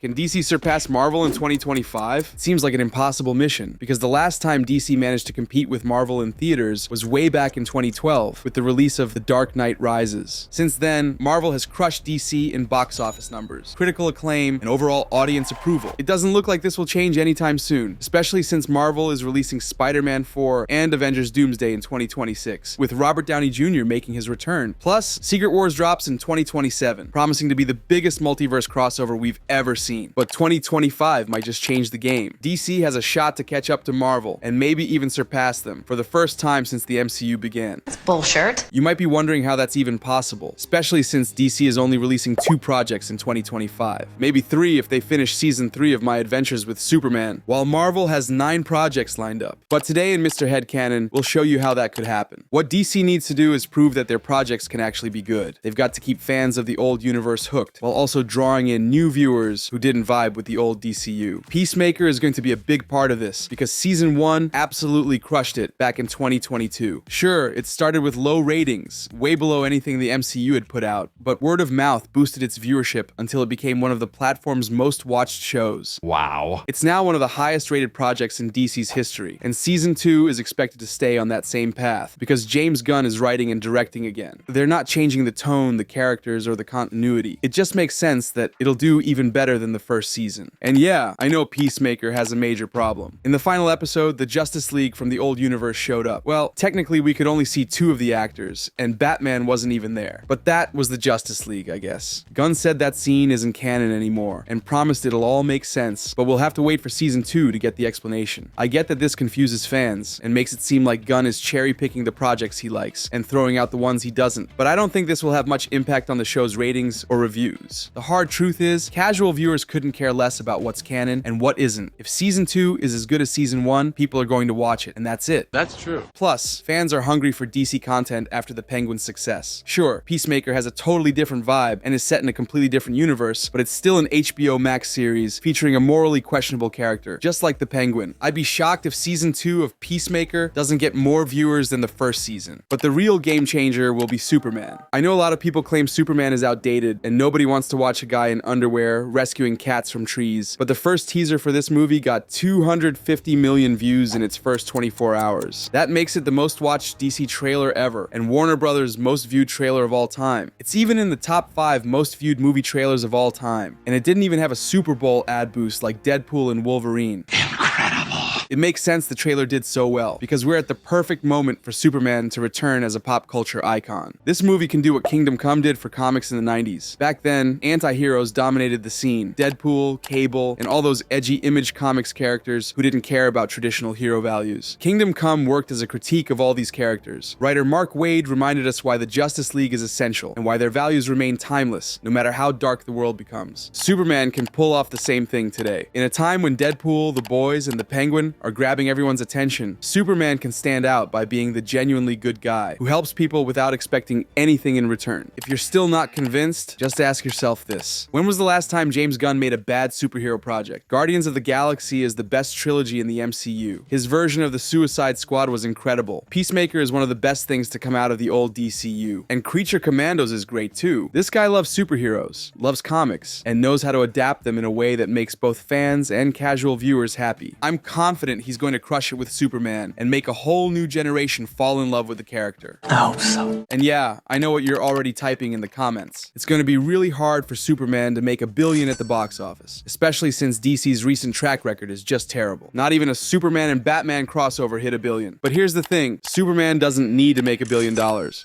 Can DC surpass Marvel in 2025? It seems like an impossible mission, because the last time DC managed to compete with Marvel in theaters was way back in 2012, with the release of The Dark Knight Rises. Since then, Marvel has crushed DC in box office numbers, critical acclaim, and overall audience approval. It doesn't look like this will change anytime soon, especially since Marvel is releasing Spider-Man 4 and Avengers Doomsday in 2026, with Robert Downey Jr. making his return. Plus, Secret Wars drops in 2027, promising to be the biggest multiverse crossover we've ever seen. But 2025 might just change the game. DC has a shot to catch up to Marvel, and maybe even surpass them, for the first time since the MCU began. That's bullshit. You might be wondering how that's even possible, especially since DC is only releasing 2 projects in 2025. Maybe 3 if they finish Season 3 of My Adventures with Superman, while Marvel has 9 projects lined up. But today in Mr. Headcannon, we'll show you how that could happen. What DC needs to do is prove that their projects can actually be good. They've got to keep fans of the old universe hooked, while also drawing in new viewers who didn't vibe with the old DCU. Peacemaker is going to be a big part of this, because Season 1 absolutely crushed it back in 2022. Sure, it started with low ratings, way below anything the MCU had put out, but word of mouth boosted its viewership until it became one of the platform's most watched shows. Wow. It's now one of the highest rated projects in DC's history, and Season 2 is expected to stay on that same path, because James Gunn is writing and directing again. They're not changing the tone, the characters, or the continuity. It just makes sense that it'll do even better than the first season. And yeah, I know Peacemaker has a major problem. In the final episode, the Justice League from the old universe showed up. Well, technically we could only see 2 of the actors, and Batman wasn't even there. But that was the Justice League, I guess. Gunn said that scene isn't canon anymore, and promised it'll all make sense, but we'll have to wait for Season 2 to get the explanation. I get that this confuses fans, and makes it seem like Gunn is cherry-picking the projects he likes, and throwing out the ones he doesn't, but I don't think this will have much impact on the show's ratings or reviews. The hard truth is, casual viewers couldn't care less about what's canon and what isn't. If Season 2 is as good as Season 1, people are going to watch it, and that's it. That's true. Plus, fans are hungry for DC content after the Penguin's success. Sure, Peacemaker has a totally different vibe and is set in a completely different universe, but it's still an HBO Max series featuring a morally questionable character, just like the Penguin. I'd be shocked if Season 2 of Peacemaker doesn't get more viewers than the first season. But the real game changer will be Superman. I know a lot of people claim Superman is outdated, and nobody wants to watch a guy in underwear rescuing cats from trees, but the first teaser for this movie got 250 million views in its first 24 hours. That makes it the most watched DC trailer ever, and Warner Brothers' most viewed trailer of all time. It's even in the top 5 most viewed movie trailers of all time, and it didn't even have a Super Bowl ad boost like Deadpool and Wolverine. It makes sense the trailer did so well, because we're at the perfect moment for Superman to return as a pop culture icon. This movie can do what Kingdom Come did for comics in the 90s. Back then, anti-heroes dominated the scene. Deadpool, Cable, and all those edgy Image Comics characters who didn't care about traditional hero values. Kingdom Come worked as a critique of all these characters. Writer Mark Waid reminded us why the Justice League is essential, and why their values remain timeless, no matter how dark the world becomes. Superman can pull off the same thing today. In a time when Deadpool, the boys, and the Penguin are grabbing everyone's attention, Superman can stand out by being the genuinely good guy who helps people without expecting anything in return. If you're still not convinced, just ask yourself this. When was the last time James Gunn made a bad superhero project? Guardians of the Galaxy is the best trilogy in the MCU. His version of the Suicide Squad was incredible. Peacemaker is one of the best things to come out of the old DCU. And Creature Commandos is great too. This guy loves superheroes, loves comics, and knows how to adapt them in a way that makes both fans and casual viewers happy. I'm confident he's going to crush it with Superman and make a whole new generation fall in love with the character. I hope so. And yeah, I know what you're already typing in the comments. It's going to be really hard for Superman to make $1 billion at the box office, especially since DC's recent track record is just terrible. Not even a Superman and Batman crossover hit $1 billion. But here's the thing, Superman doesn't need to make $1 billion.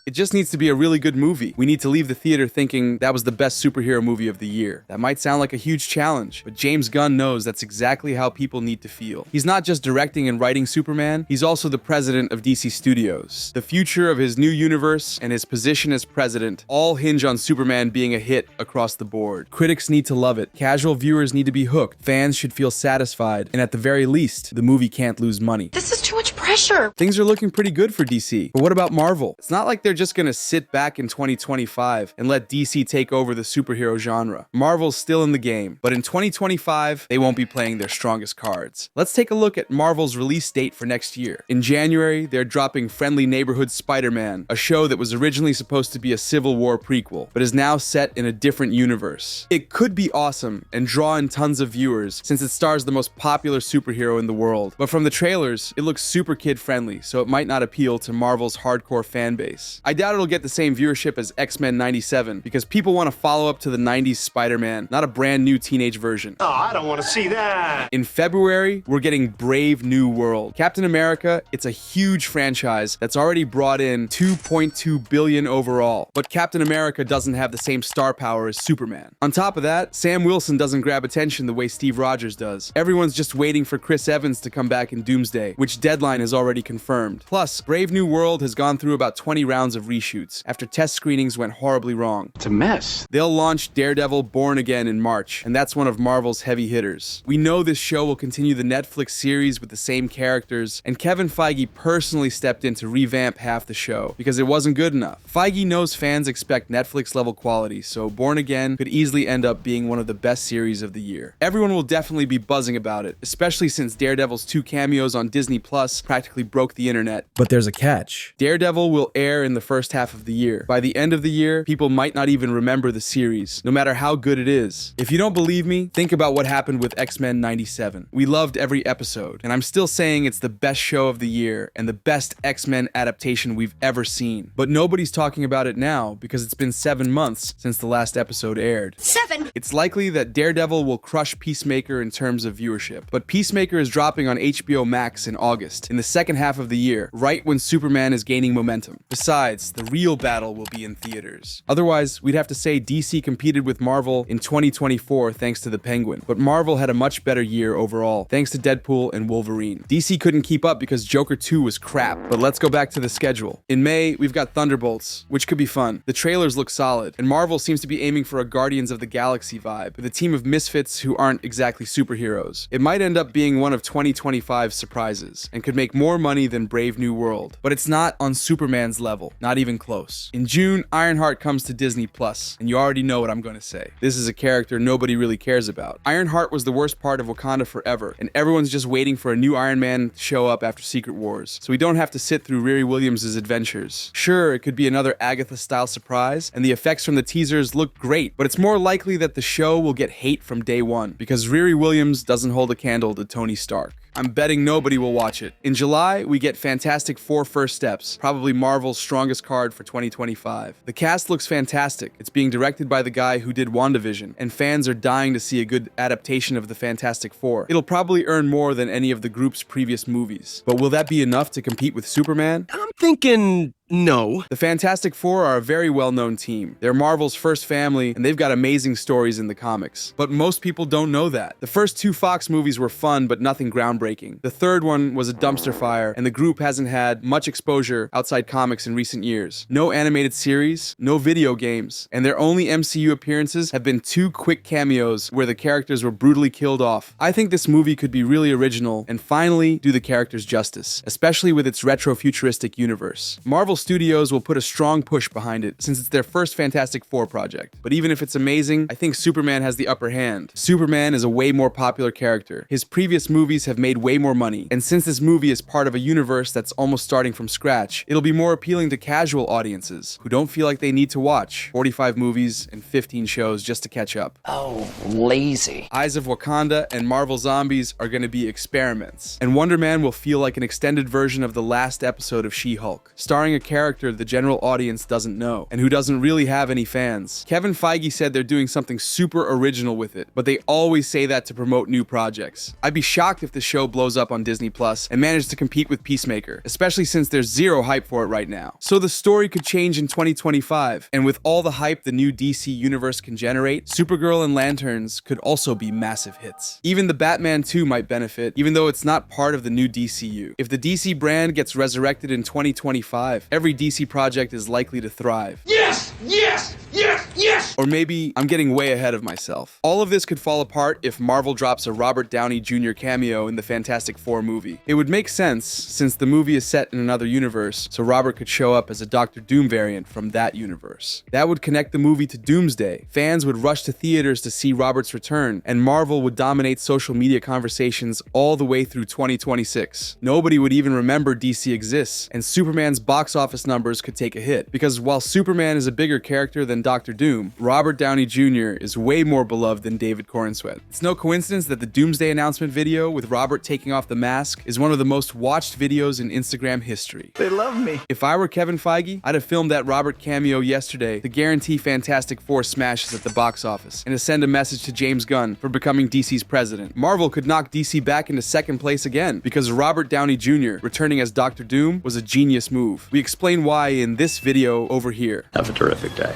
It just needs to be a really good movie. We need to leave the theater thinking that was the best superhero movie of the year. That might sound like a huge challenge, but James Gunn knows that's exactly how people need to feel. He's not just directing and writing Superman, he's also the president of DC Studios. The future of his new universe and his position as president all hinge on Superman being a hit across the board. Critics need to love it, casual viewers need to be hooked, fans should feel satisfied, and at the very least, the movie can't lose money. This is too much pressure. Things are looking pretty good for DC. But what about Marvel? It's not like they're just gonna sit back in 2025 and let DC take over the superhero genre. Marvel's still in the game, but in 2025, they won't be playing their strongest cards. Let's take a look at Marvel's release date for next year. In January, they're dropping Friendly Neighborhood Spider-Man, a show that was originally supposed to be a Civil War prequel, but is now set in a different universe. It could be awesome and draw in tons of viewers since it stars the most popular superhero in the world, but from the trailers, it looks super kid-friendly, so it might not appeal to Marvel's hardcore fan base. I doubt it'll get the same viewership as X-Men 97 because people want to follow up to the 90s Spider-Man, not a brand new teenage version. Oh, I don't want to see that. In February, we're getting Brave New World. Captain America, it's a huge franchise that's already brought in $2.2 billion overall, but Captain America doesn't have the same star power as Superman. On top of that, Sam Wilson doesn't grab attention the way Steve Rogers does. Everyone's just waiting for Chris Evans to come back in Doomsday, which deadline is already confirmed. Plus, Brave New World has gone through about 20 rounds of reshoots after test screenings went horribly wrong. It's a mess. They'll launch Daredevil Born Again in March, and that's one of Marvel's heavy hitters. We know this show will continue the Netflix series with the same characters, and Kevin Feige personally stepped in to revamp half the show because it wasn't good enough. Feige knows fans expect Netflix-level quality, so Born Again could easily end up being one of the best series of the year. Everyone will definitely be buzzing about it, especially since Daredevil's 2 cameos on Disney Plus practically broke the internet. But there's a catch. Daredevil will air in the first half of the year. By the end of the year, people might not even remember the series, no matter how good it is. If you don't believe me, think about what happened with X-Men 97. We loved every episode, and I'm still saying it's the best show of the year and the best X-Men adaptation we've ever seen. But nobody's talking about it now because it's been 7 months since the last episode aired. 7. It's likely that Daredevil will crush Peacemaker in terms of viewership, but Peacemaker is dropping on HBO Max in August, in the second half of the year, right when Superman is gaining momentum. Besides, the real battle will be in theaters. Otherwise, we'd have to say DC competed with Marvel in 2024 thanks to the Penguin, but Marvel had a much better year overall thanks to Deadpool and Wolverine. DC couldn't keep up because Joker 2 was crap, but let's go back to the schedule. In May, we've got Thunderbolts, which could be fun. The trailers look solid, and Marvel seems to be aiming for a Guardians of the Galaxy vibe, with a team of misfits who aren't exactly superheroes. It might end up being one of 2025's surprises, and could make more money than Brave New World, but it's not on Superman's level, not even close. In June, Ironheart comes to Disney Plus, and you already know what I'm going to say. This is a character nobody really cares about. Ironheart was the worst part of Wakanda forever, and everyone's just waiting for a new Iron Man to show up after Secret Wars, so we don't have to sit through Riri Williams' adventures. Sure, it could be another Agatha-style surprise, and the effects from the teasers look great, but it's more likely that the show will get hate from day one, because Riri Williams doesn't hold a candle to Tony Stark. I'm betting nobody will watch it. In July, we get Fantastic Four First Steps, probably Marvel's strongest card for 2025. The cast looks fantastic. It's being directed by the guy who did WandaVision, and fans are dying to see a good adaptation of the Fantastic Four. It'll probably earn more than any of the group's previous movies. But will that be enough to compete with Superman? I'm thinking no. The Fantastic Four are a very well-known team. They're Marvel's first family, and they've got amazing stories in the comics. But most people don't know that. The first 2 Fox movies were fun, but nothing groundbreaking. The third one was a dumpster fire, and the group hasn't had much exposure outside comics in recent years. No animated series, no video games, and their only MCU appearances have been 2 quick cameos where the characters were brutally killed off. I think this movie could be really original and finally do the characters justice, especially with its retro-futuristic universe. Marvel Studios will put a strong push behind it since it's their first Fantastic Four project. But even if it's amazing, I think Superman has the upper hand. Superman is a way more popular character. His previous movies have made way more money, and since this movie is part of a universe that's almost starting from scratch, it'll be more appealing to casual audiences who don't feel like they need to watch 45 movies and 15 shows just to catch up. Oh, lazy. Eyes of Wakanda and Marvel Zombies are going to be experiments, and Wonder Man will feel like an extended version of the last episode of She-Hulk, starring a character the general audience doesn't know, and who doesn't really have any fans. Kevin Feige said they're doing something super original with it, but they always say that to promote new projects. I'd be shocked if the show blows up on Disney Plus and manages to compete with Peacemaker, especially since there's zero hype for it right now. So the story could change in 2025, and with all the hype the new DC universe can generate, Supergirl and Lanterns could also be massive hits. Even the Batman 2 might benefit, even though it's not part of the new DCU. If the DC brand gets resurrected in 2025, every DC project is likely to thrive. Yes! Yes! Yes! Yes! Or maybe I'm getting way ahead of myself. All of this could fall apart if Marvel drops a Robert Downey Jr. cameo in the Fantastic Four movie. It would make sense since the movie is set in another universe, so Robert could show up as a Doctor Doom variant from that universe. That would connect the movie to Doomsday. Fans would rush to theaters to see Robert's return, and Marvel would dominate social media conversations all the way through 2026. Nobody would even remember DC exists, and Superman's box office numbers could take a hit, because while Superman is a bigger character than Doctor Doom, Robert Downey Jr. is way more beloved than David Corenswet. It's no coincidence that the Doomsday announcement video with Robert taking off the mask is one of the most watched videos in Instagram history. They love me. If I were Kevin Feige, I'd have filmed that Robert cameo yesterday to guarantee Fantastic Four smashes at the box office, and to send a message to James Gunn for becoming DC's president. Marvel could knock DC back into second place again, because Robert Downey Jr. returning as Doctor Doom was a genius move. We explain why in this video over here. Have a terrific day.